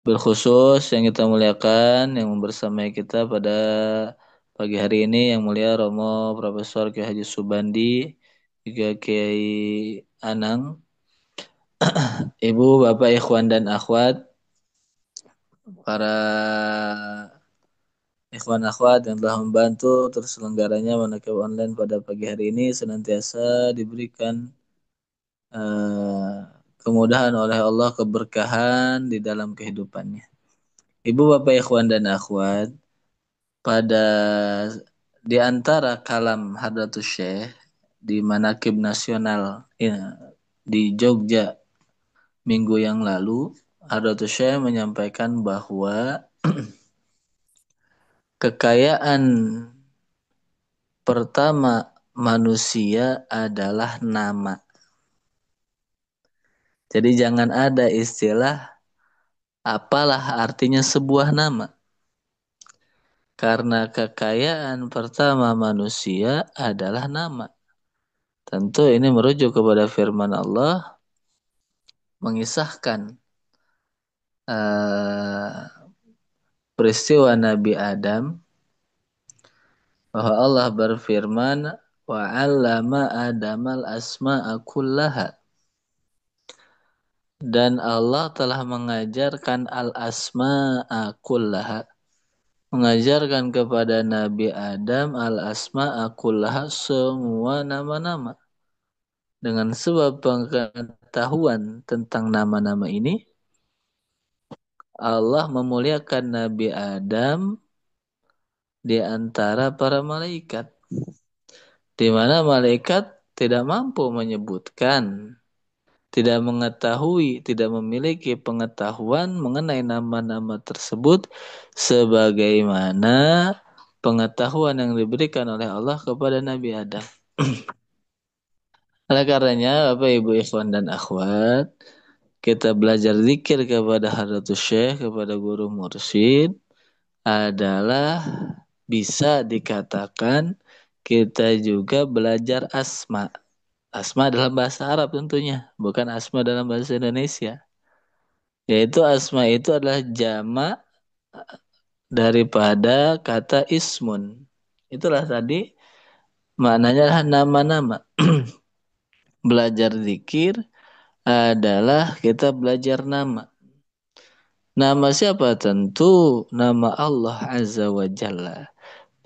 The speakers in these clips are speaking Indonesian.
Berkhusus yang kita muliakan, yang membersamai kita pada pagi hari ini yang mulia Romo Profesor Kiai Haji Subandi, juga Kiai Anang, Ibu, Bapak, Ikhwan dan Akhwat, para Ikhwan Akhwat yang telah membantu terselenggaranya manakib online pada pagi hari ini senantiasa diberikan eh, kemudahan oleh Allah, keberkahan di dalam kehidupannya. Ibu, Bapak, Ikhwan dan Akhwat, pada di antara kalam Hadratus Syekh di Manakib Nasional ya, di Jogja minggu yang lalu, Hadratus Syekh menyampaikan bahwa kekayaan pertama manusia adalah nama. Jadi jangan ada istilah apalah artinya sebuah nama. Karena kekayaan pertama manusia adalah nama. Tentu ini merujuk kepada firman Allah mengisahkan eh, peristiwa Nabi Adam bahwa Allah berfirman wa 'allama Adamal asma'a kullaha, dan Allah telah mengajarkan al-asma'a kullaha, mengajarkan kepada Nabi Adam al-asma'a kullaha, semua nama-nama. Dengan sebab pengetahuan tentang nama-nama ini, Allah memuliakan Nabi Adam di antara para malaikat, di mana malaikat tidak mampu menyebutkan, tidak mengetahui, tidak memiliki pengetahuan mengenai nama-nama tersebut sebagaimana pengetahuan yang diberikan oleh Allah kepada Nabi Adam. Oleh karenanya, Bapak Ibu Ikhwan dan Akhwat, kita belajar zikir kepada Hadratus Syekh, kepada guru mursyid, adalah bisa dikatakan kita juga belajar asma. Asma dalam bahasa Arab tentunya, bukan asma dalam bahasa Indonesia. Yaitu asma itu adalah jama daripada kata ismun. Itulah tadi maknanya adalah nama-nama. Belajar zikir adalah kita belajar nama. Nama siapa? Tentu nama Allah Azza wa Jalla.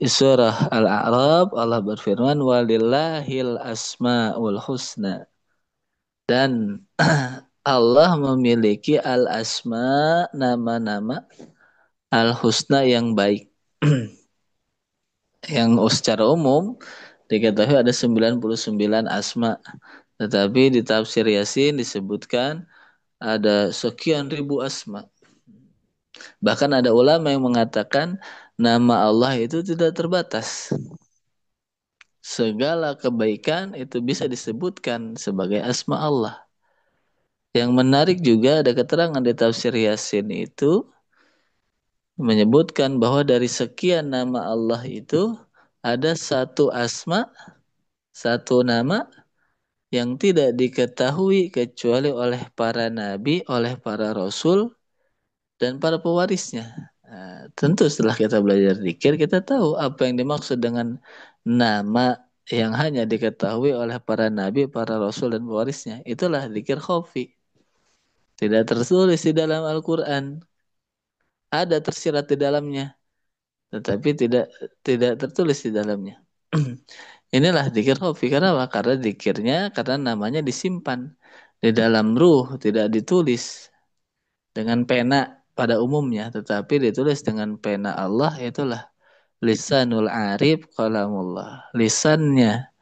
Di surah Al-A'raf Allah berfirman walillahil asmaul husna, dan Allah memiliki al-asma, nama-nama al-husna yang baik. Yang secara umum diketahui ada 99 asma, tetapi di tafsir Yasin disebutkan ada sekian ribu asma. Bahkan ada ulama yang mengatakan nama Allah itu tidak terbatas. Segala kebaikan itu bisa disebutkan sebagai asma Allah. Yang menarik juga ada keterangan di tafsir Yasin itu menyebutkan bahwa dari sekian nama Allah itu ada satu asma, satu nama yang tidak diketahui kecuali oleh para nabi, oleh para rasul, dan para pewarisnya. Nah, tentu setelah kita belajar zikir, kita tahu apa yang dimaksud dengan nama yang hanya diketahui oleh para nabi, para rasul, dan pewarisnya. Itulah zikir khafi. Tidak tertulis di dalam Al-Quran. Ada tersirat di dalamnya, tetapi tidak tidak tertulis di dalamnya. Inilah zikir khafi. Karena apa? Karena zikirnya, karena namanya disimpan di dalam ruh, tidak ditulis dengan pena pada umumnya, tetapi ditulis dengan pena Allah. Itulah lisanul arif qalamullah. Lisannya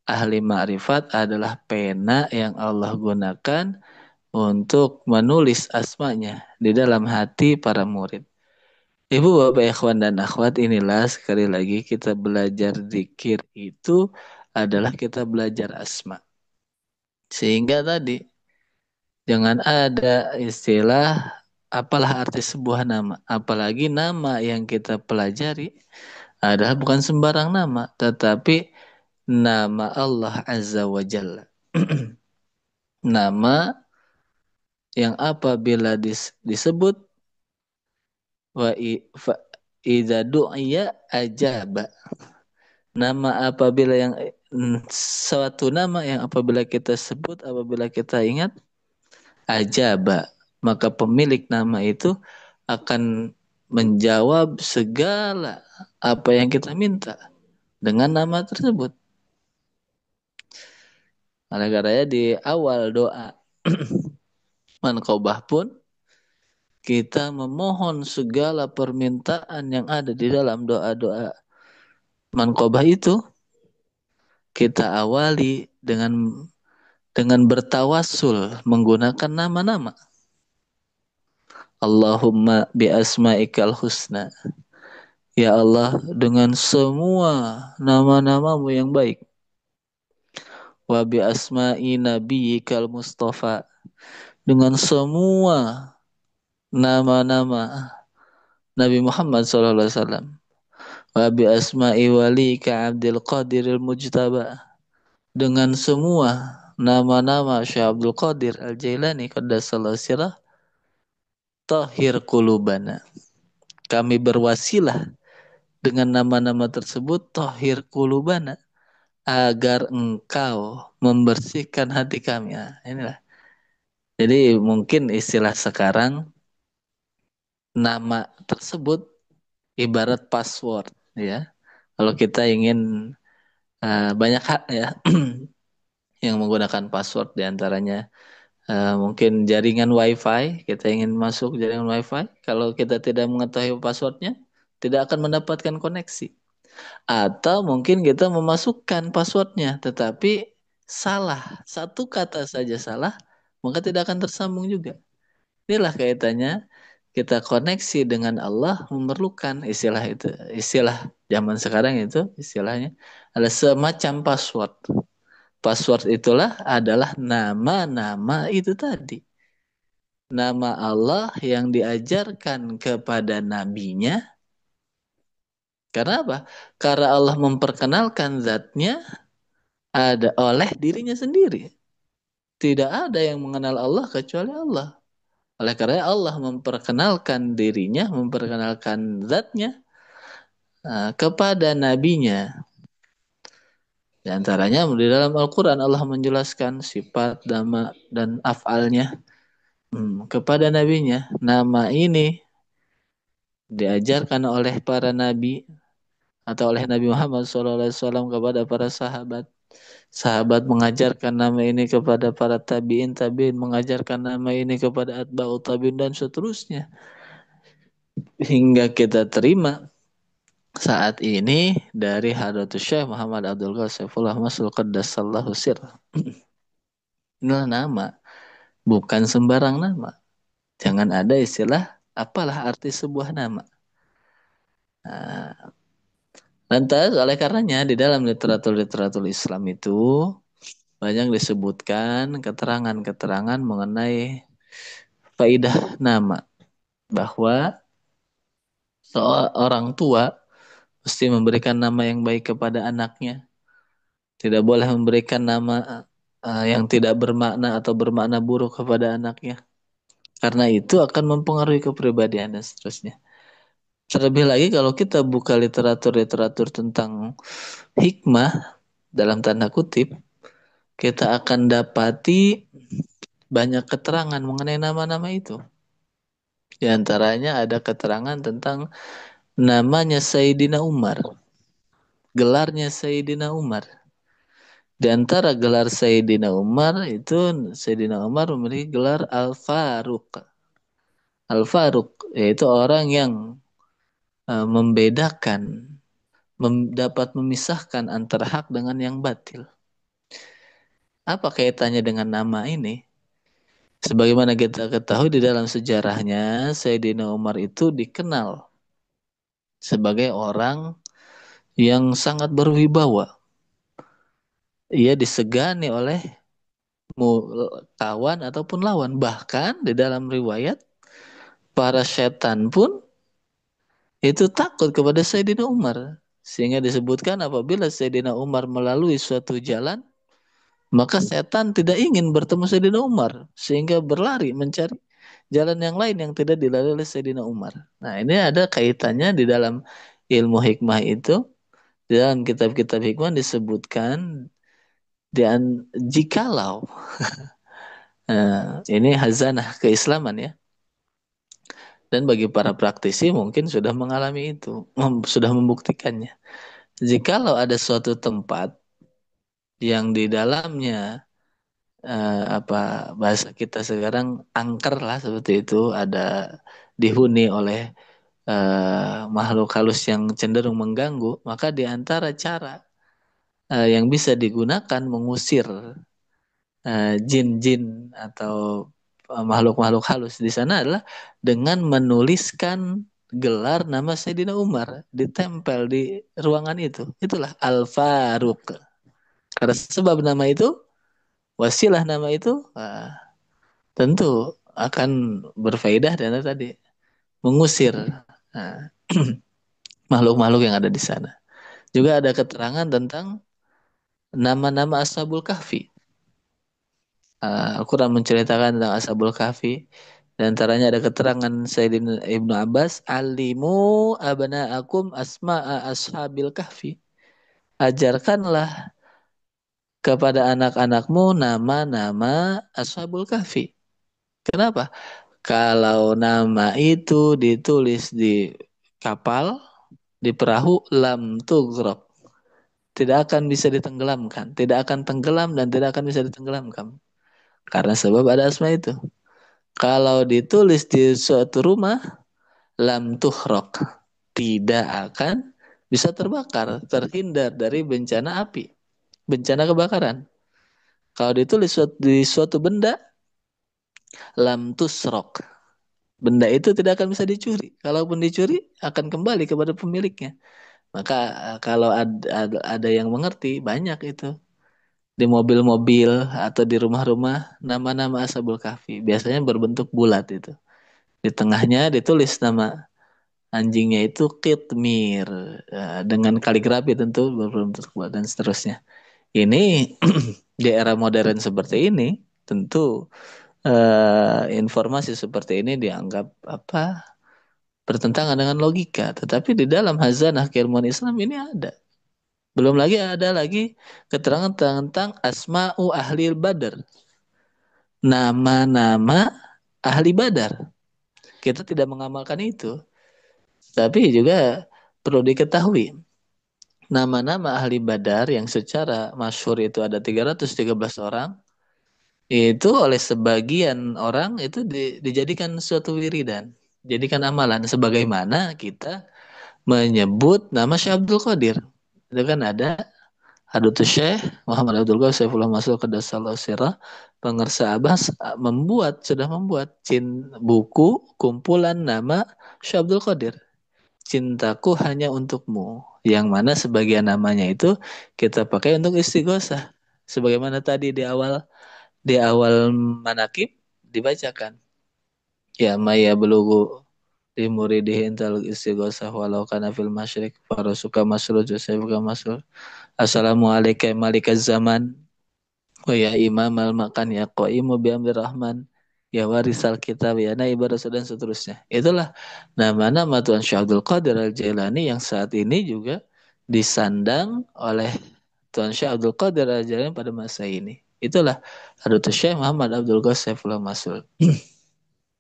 ahli ma'rifat adalah pena yang Allah gunakan untuk menulis asmanya di dalam hati para murid. Ibu, Bapak, Ikhwan dan Akhwat, inilah sekali lagi kita belajar zikir itu adalah kita belajar asma. Sehingga tadi jangan ada istilah apalah arti sebuah nama. Apalagi nama yang kita pelajari adalah bukan sembarang nama, tetapi nama Allah Azza wa Jalla. Nama yang apabila disebut Wa fa idza du'iya ajaba. Nama apabila yang suatu nama yang apabila kita sebut, apabila kita ingat, ajaba, maka pemilik nama itu akan menjawab segala apa yang kita minta dengan nama tersebut. Oleh karenanya di awal doa manqobah pun kita memohon segala permintaan yang ada di dalam doa-doa manqobah itu kita awali dengan bertawasul menggunakan nama-nama. Allahumma bi asma'ikal husna. Ya Allah, dengan semua nama-namamu yang baik. Wa bi asma'i nabiyyikal mustafa. Dengan semua nama-nama Nabi Muhammad SAW. Wa bi asma'i walika Abdul Qadiril Mujtaba. Dengan semua nama-nama Syekh Abdul Qadir Al-Jailani qaddasallahu sirah, tahhir qulubana. Kami berwasilah dengan nama-nama tersebut, tahhir qulubana, agar engkau membersihkan hati kami. Nah, inilah. Jadi mungkin istilah sekarang nama tersebut ibarat password ya. Kalau kita ingin banyak hak ya yang menggunakan password diantaranya mungkin jaringan WiFi, kita ingin masuk jaringan WiFi, kalau kita tidak mengetahui passwordnya, tidak akan mendapatkan koneksi. Atau mungkin kita memasukkan passwordnya, tetapi salah, satu kata saja salah, maka tidak akan tersambung juga. Inilah kaitannya kita koneksi dengan Allah memerlukan istilah itu. Istilah zaman sekarang itu istilahnya ada semacam password. Password itulah adalah nama-nama itu tadi. Nama Allah yang diajarkan kepada nabinya. Karena apa? Karena Allah memperkenalkan zatnya ada oleh dirinya sendiri. Tidak ada yang mengenal Allah kecuali Allah. Oleh karena Allah memperkenalkan dirinya, memperkenalkan zatnya kepada nabinya. Di antaranya di dalam Al-Quran Allah menjelaskan sifat, nama, dan af'alnya kepada nabinya. Nama ini diajarkan oleh para nabi atau oleh Nabi Muhammad SAW kepada para sahabat. Sahabat mengajarkan nama ini kepada para tabiin, tabiin mengajarkan nama ini kepada atba'ut tabiin dan seterusnya. Hingga kita terima saat ini dari Hadratus Syekh Muhammad Abdul Qadir Saifullah Masul Qaddasallahu Sir. Inilah nama, bukan sembarang nama. Jangan ada istilah apalah arti sebuah nama. Nah, lantas oleh karenanya di dalam literatur-literatur Islam itu banyak disebutkan keterangan-keterangan mengenai faidah nama, bahwa seorang tua mesti memberikan nama yang baik kepada anaknya, tidak boleh memberikan nama yang tidak bermakna atau bermakna buruk kepada anaknya, karena itu akan mempengaruhi kepribadian dan seterusnya. Terlebih lagi kalau kita buka literatur-literatur tentang hikmah dalam tanda kutip, kita akan dapati banyak keterangan mengenai nama-nama itu. Di antaranya ada keterangan tentang namanya Sayyidina Umar, gelarnya Sayyidina Umar. Di antara gelar Sayyidina Umar itu, Sayyidina Umar memiliki gelar Al-Faruq. Al-Faruq yaitu orang yang membedakan, dapat memisahkan antara hak dengan yang batil. Apa kaitannya dengan nama ini? Sebagaimana kita ketahui di dalam sejarahnya, Sayyidina Umar itu dikenal sebagai orang yang sangat berwibawa. Ia disegani oleh kawan ataupun lawan. Bahkan di dalam riwayat, para setan pun itu takut kepada Sayyidina Umar. Sehingga disebutkan apabila Sayyidina Umar melalui suatu jalan, maka setan tidak ingin bertemu Sayyidina Umar. Sehingga berlari mencari. jalan yang lain yang tidak dilalui oleh Sayyidina Umar. Nah, ini ada kaitannya di dalam ilmu hikmah itu, di dalam kitab-kitab hikmah disebutkan jikalau ini hazanah keislaman ya. Dan bagi para praktisi mungkin sudah mengalami itu, sudah membuktikannya. Jikalau ada suatu tempat yang di dalamnya apa bahasa kita sekarang angker lah seperti itu, ada dihuni oleh makhluk halus yang cenderung mengganggu, maka di antara cara yang bisa digunakan mengusir jin-jin atau makhluk-makhluk halus di sana adalah dengan menuliskan gelar nama Sayyidina Umar ditempel di ruangan itu. Itulah Al-Faruq. Karena sebab nama itu, wasilah nama itu, tentu akan berfaedah dan tadi mengusir nah, makhluk-makhluk yang ada di sana. Juga ada keterangan tentang nama-nama Ashabul Kahfi. Al-Quran menceritakan tentang Ashabul Kahfi. Di antaranya ada keterangan Sayyidina Ibnu Abbas, Alimu abna'akum asma'a ashabil kahfi. Ajarkanlah kepada anak-anakmu nama-nama Ashabul Kahfi. Kenapa? Kalau nama itu ditulis di kapal, di perahu, lam tughraq. Tidak akan bisa ditenggelamkan. Tidak akan tenggelam dan tidak akan bisa ditenggelamkan. Karena sebab ada asma itu. Kalau ditulis di suatu rumah, lam tuhraq. Tidak akan bisa terbakar, terhindar dari bencana api, bencana kebakaran. Kalau ditulis di suatu benda, lam tusrok. Benda itu tidak akan bisa dicuri. Kalaupun dicuri, akan kembali kepada pemiliknya. Maka kalau ada yang mengerti, banyak itu. Di mobil-mobil atau di rumah-rumah, nama-nama Ashabul Kahfi. Biasanya berbentuk bulat itu. Di tengahnya ditulis nama anjingnya itu Kitmir. Dengan kaligrafi tentu berbentuk bulat dan seterusnya. Ini di era modern seperti ini, tentu informasi seperti ini dianggap apa bertentangan dengan logika. Tetapi di dalam hazanah keilmuan Islam ini ada. Belum lagi ada lagi keterangan tentang asma'u ahli badar. Nama-nama ahli badar. Kita tidak mengamalkan itu. Tapi juga perlu diketahui. Nama-nama ahli badar yang secara masyhur itu ada 313 orang. Itu oleh sebagian orang itu dijadikan suatu wiridan. Jadikan amalan. Sebagaimana kita menyebut nama Syekh Abdul Qadir. Itu kan ada Hadutus Syekh Muhammad Abdul Qadir Saifullah Masuk ke Dasallahu Sirah. Pengersa Abbas sudah membuat buku kumpulan nama Syekh Abdul Qadir. Cintaku hanya untukmu. Yang mana sebagian namanya itu kita pakai untuk istighosah. Sebagaimana tadi di awal manakib dibacakan. Ya maya belugu di muridihi intal istighosah walau kana fil masyrik farasuka masrud sayfuka masrud assalamualaikum malikaz zaman wa ya imam al makan ya qaimu bi amri rahman ya warisal kitab ya naib rasul dan seterusnya. Itulah nama-nama Tuan Syekh Abdul Qadir Al-Jailani yang saat ini juga disandang oleh Tuan Syekh Abdul Qadir Al-Jailani pada masa ini. Itulah Hadutus Syekh Muhammad Abdul Qadir Saifullah Masrud.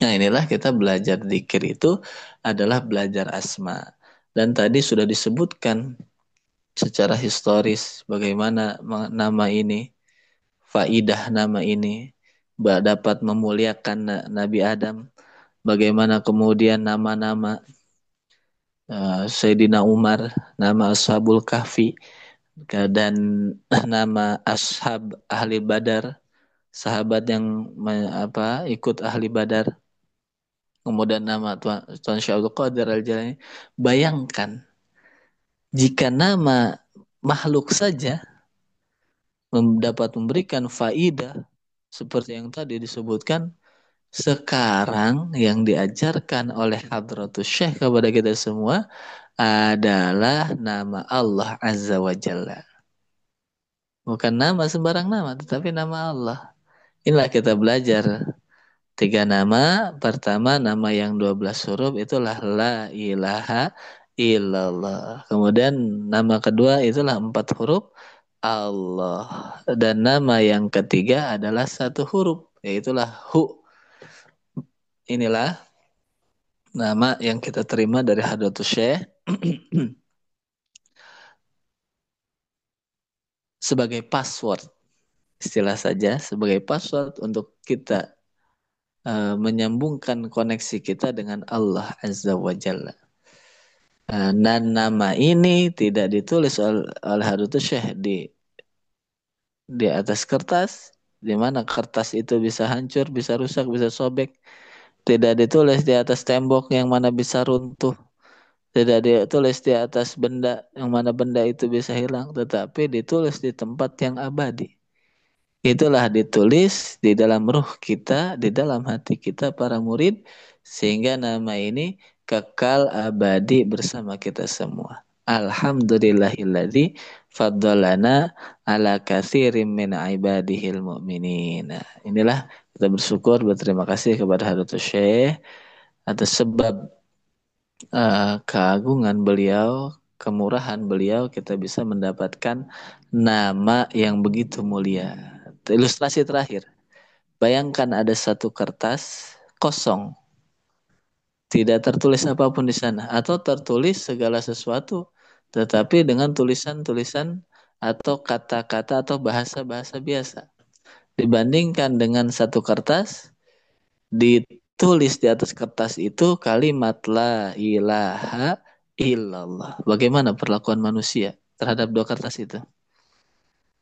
Nah, inilah kita belajar dzikir itu adalah belajar asma. Dan tadi sudah disebutkan secara historis bagaimana nama ini, faidah nama ini, dapat memuliakan Nabi Adam, bagaimana kemudian nama-nama Sayyidina Umar, nama Ashabul Kahfi, dan nama Ashab Ahli Badar, sahabat yang ikut Ahli Badar. Kemudian nama Tuan Syekh Abdul Qadir Al-Jailani. Bayangkan jika nama makhluk saja dapat memberikan faidah seperti yang tadi disebutkan, sekarang yang diajarkan oleh Hadratus Syekh kepada kita semua adalah nama Allah Azza wa Jalla. Bukan nama sembarang nama, tetapi nama Allah. Inilah kita belajar Tiga nama, pertama nama yang 12 huruf itulah la ilaha illallah. Kemudian nama kedua itulah 4 huruf Allah. Dan nama yang ketiga adalah satu huruf, yaitulah hu. Inilah nama yang kita terima dari Hadratus Syekh sebagai password. Istilah saja sebagai password untuk kita menyambungkan koneksi kita dengan Allah Azza wa Jalla. Dan nama ini tidak ditulis oleh Hadratus Syekh di atas kertas, di mana kertas itu bisa hancur, bisa rusak, bisa sobek. Tidak ditulis di atas tembok yang mana bisa runtuh. Tidak ditulis di atas benda yang mana benda itu bisa hilang, tetapi ditulis di tempat yang abadi. Itulah ditulis di dalam ruh kita, di dalam hati kita para murid, sehingga nama ini kekal abadi bersama kita semua. Alhamdulillahilladzi faddalana ala katsirin min ibadihil mu'minin. Nah, inilah kita bersyukur, berterima kasih kepada Hadratus Syekh atas sebab keagungan beliau, kemurahan beliau, kita bisa mendapatkan nama yang begitu mulia. Ilustrasi terakhir, bayangkan ada satu kertas kosong, tidak tertulis apapun di sana, atau tertulis segala sesuatu, tetapi dengan tulisan-tulisan atau kata-kata atau bahasa-bahasa biasa. Dibandingkan dengan satu kertas, ditulis di atas kertas itu kalimat la ilaha illallah. Bagaimana perlakuan manusia terhadap dua kertas itu?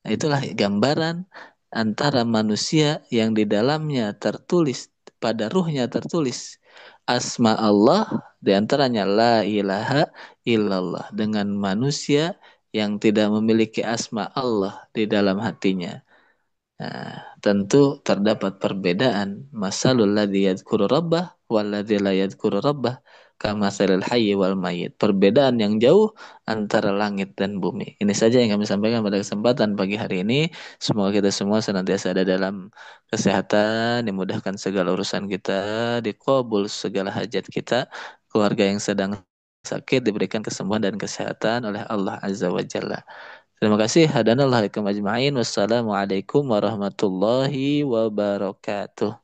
Nah, itulah gambaran antara manusia yang di dalamnya tertulis, pada ruhnya tertulis asma Allah, di antaranya la ilaha illallah, dengan manusia yang tidak memiliki asma Allah di dalam hatinya. Nah, tentu terdapat perbedaan. Masalul ladzi yadhkuru rabbah wal ladzi la yadhkuru rabbah kamasalil hayyi wal mayyit. Perbedaan yang jauh antara langit dan bumi. Ini saja yang kami sampaikan pada kesempatan pagi hari ini. Semoga kita semua senantiasa ada dalam kesehatan, dimudahkan segala urusan kita, dikabul segala hajat kita, keluarga yang sedang sakit diberikan kesembuhan dan kesehatan oleh Allah Azza wa Jalla. Terima kasih. Hadanallahu alaikum ajma'in. Wassalamualaikum warahmatullahi wabarakatuh.